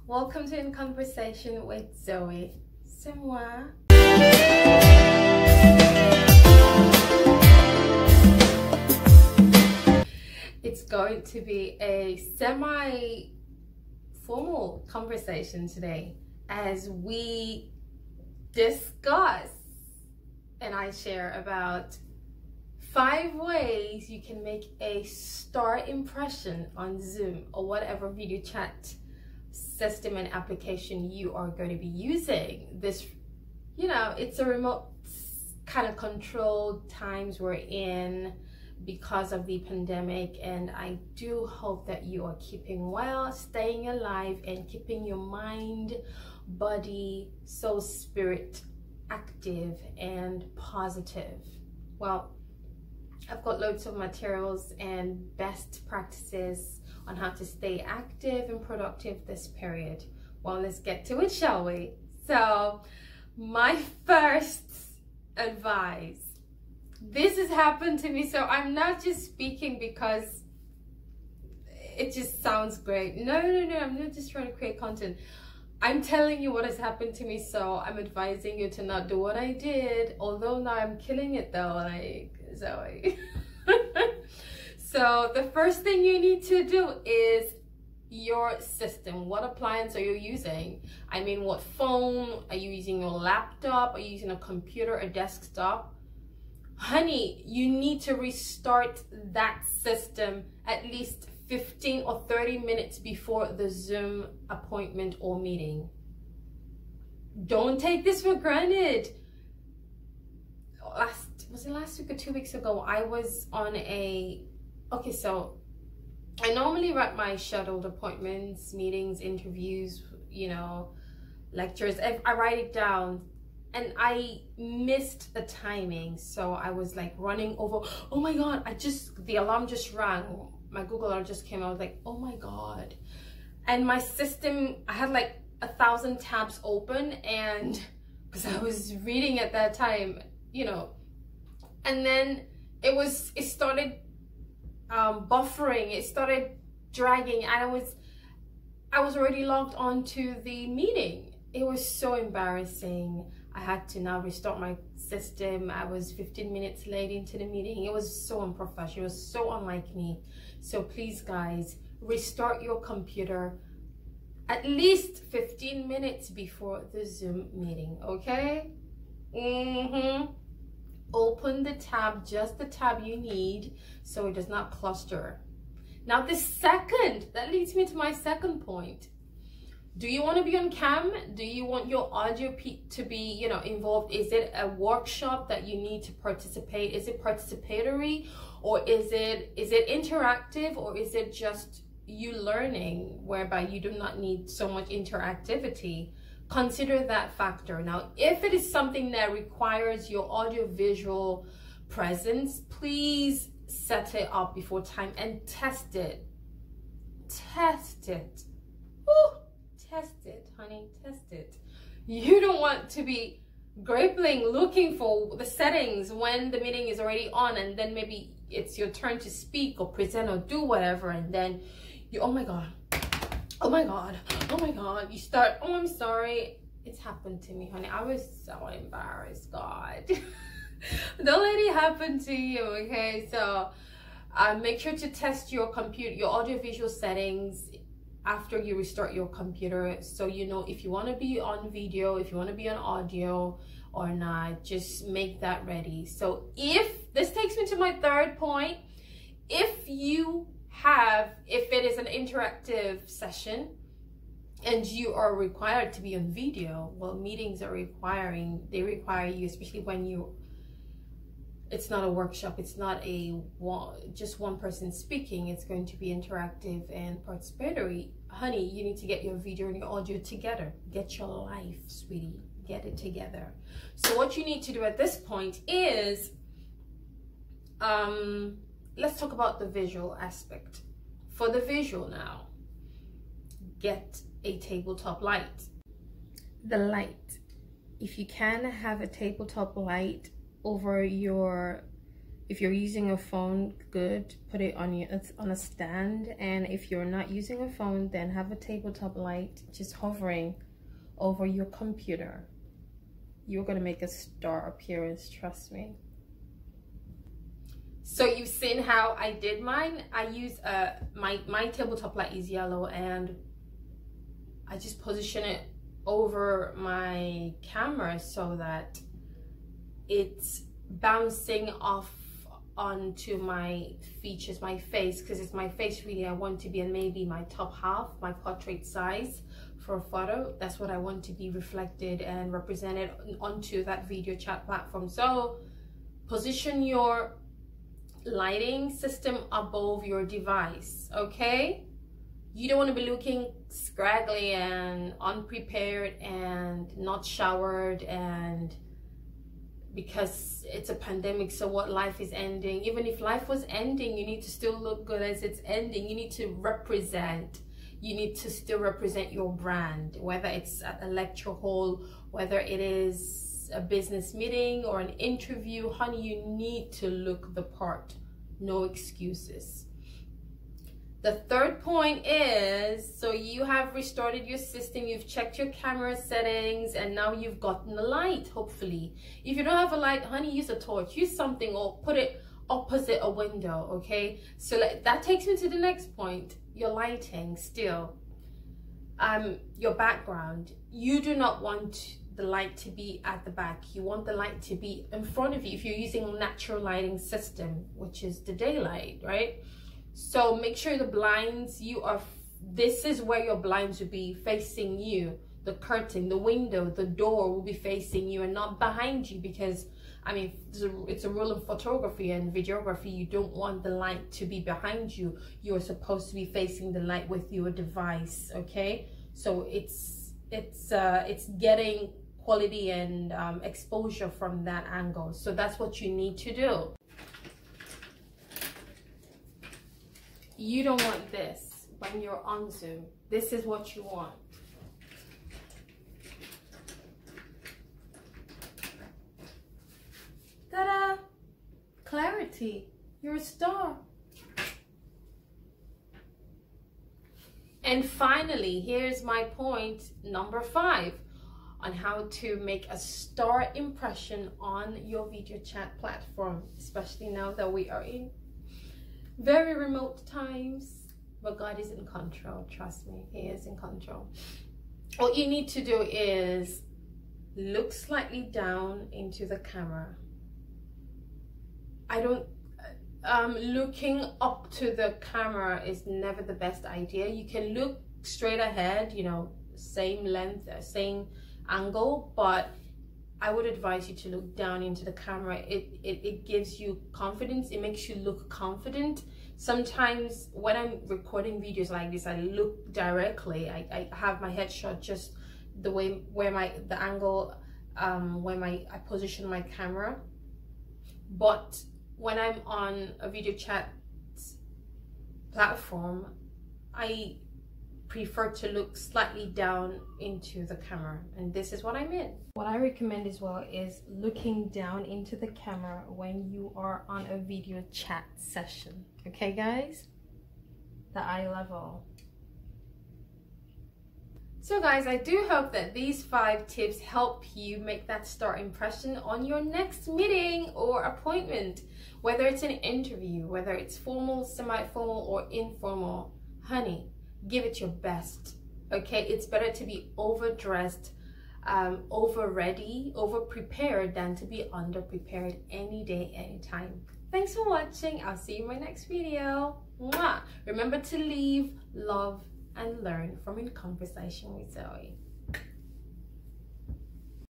Welcome to In Conversation with Zoe. C'est moi. It's going to be a semi-formal conversation today as we discuss and I share about 5 ways you can make a star impression on Zoom or whatever video chat system and application you are going to be using. This, it's a remote kind of controlled times we're in because of the pandemic, and I do hope that you are keeping well, staying alive, and keeping your mind, body, soul, spirit active and positive. Well, I've got loads of materials and best practices on how to stay active and productive this period. Well, let's get to it, shall we? So, my first advice. This has happened to me, so I'm not just speaking because it just sounds great. No, I'm not just trying to create content. I'm telling you what has happened to me, so I'm advising you to not do what I did. Although now I'm killing it though, like Zoe. So the first thing you need to do is your system. What appliance are you using? I mean, what phone? Are you using your laptop? Are you using a computer, a desktop? Honey, you need to restart that system at least 15 or 30 minutes before the Zoom appointment or meeting. Don't take this for granted. Was it last week or 2 weeks ago? I was on so I normally write my scheduled appointments, meetings, interviews, lectures. I write it down, and I missed the timing. So I was like running over. Oh my God, the alarm just rang. My Google alarm just came. I was like, oh my God. And my system, I had like 1,000 tabs open, and because I was reading at that time, and then it started buffering, it started dragging, and I was already logged onto the meeting. It was so embarrassing. I had to now restart my system. I was 15 minutes late into the meeting. It was so unprofessional. It was so unlike me. So please, guys, restart your computer at least 15 minutes before the Zoom meeting, okay? Open the tab, just the tab you need, so it does not cluster. Now that leads me to my second point. Do you want to be on cam? Do you want your audio to be, involved? Is it a workshop that you need to participate? Is it participatory, or is it interactive, or is it just you learning whereby you do not need so much interactivity? Consider that factor. Now, if it is something that requires your audio-visual presence, please set it up before time and test it. Test it. Ooh, test it, honey, test it. You don't want to be grappling, looking for the settings when the meeting is already on, and then maybe it's your turn to speak or present or do whatever, and then you, oh my God, you start, oh, I'm sorry. It's happened to me, honey. I was so embarrassed, God. Don't let it happen to you, okay? So make sure to test your audio-visual settings after you restart your computer, so you know if you want to be on video, if you want to be on audio or not. Just make that ready. So this takes me to my third point. If it is an interactive session and you are required to be on video, well, meetings require you, especially when it's not a workshop, it's not just one person speaking, it's going to be interactive and participatory. Honey, you need to get your video and your audio together. Get your life, sweetie, get it together. So what you need to do at this point is, let's talk about the visual aspect. For the visual now, get a tabletop light. The light, if you can have a tabletop light over your If you're using a phone, good, put it on a stand. And if you're not using a phone, then have a tabletop light just hovering over your computer. You're gonna make a star appearance, trust me. So you've seen how I did mine. I use my tabletop light is yellow, and I just position it over my camera so that it's bouncing off onto my features, my face, because it's my face really I want to be, and maybe my top half, my portrait size for a photo. That's what I want to be reflected and represented onto that video chat platform. So position your lighting system above your device, okay? You don't want to be looking scraggly and unprepared and not showered, and because it's a pandemic, so what, life is ending. Even if life was ending, you need to still look good as it's ending. You need to represent. You need to still represent your brand, whether it's at a lecture hall, whether it is a business meeting or an interview. Honey, you need to look the part. No excuses. The third point is, so you have restarted your system, you've checked your camera settings, and now you've gotten a light, hopefully. If you don't have a light, honey, use a torch, use something, or put it opposite a window, okay? So that takes me to the next point, your lighting still. Your background. You do not want the light to be at the back. You want the light to be in front of you if you're using a natural lighting system, which is the daylight, right? So make sure the blinds, this is where your blinds will be facing you. The curtain, the window, the door will be facing you and not behind you, because I mean, it's a rule in photography and videography. You don't want the light to be behind you. You're supposed to be facing the light with your device, okay? So it's getting quality and exposure from that angle. So that's what you need to do. You don't want this when you're on Zoom. This is what you want. Ta-da! Clarity. You're a star. And finally, here's my point number 5 on how to make a star impression on your video chat platform, especially now that we are in very remote times. But God is in control, trust me, He is in control. What you need to do is look slightly down into the camera. Looking up to the camera is never the best idea. You can look straight ahead, you know, same length, same angle, but I would advise you to look down into the camera. It gives you confidence. It makes you look confident. Sometimes when I'm recording videos like this, I look directly. I have my head shot just the way the angle I position my camera. But when I'm on a video chat platform, I prefer to look slightly down into the camera, and this is what I meant. What I recommend as well is looking down into the camera when you are on a video chat session. Okay guys, the eye level. So guys, I do hope that these 5 tips help you make that star impression on your next meeting or appointment, whether it's an interview, whether it's formal, semi-formal, or informal. Honey, give it your best, okay? It's better to be overdressed, over-ready, over-prepared than to be under-prepared any day, anytime. Thanks for watching. I'll see you in my next video. Mwah! Remember to leave, love, and learn from In Conversation with Zoe.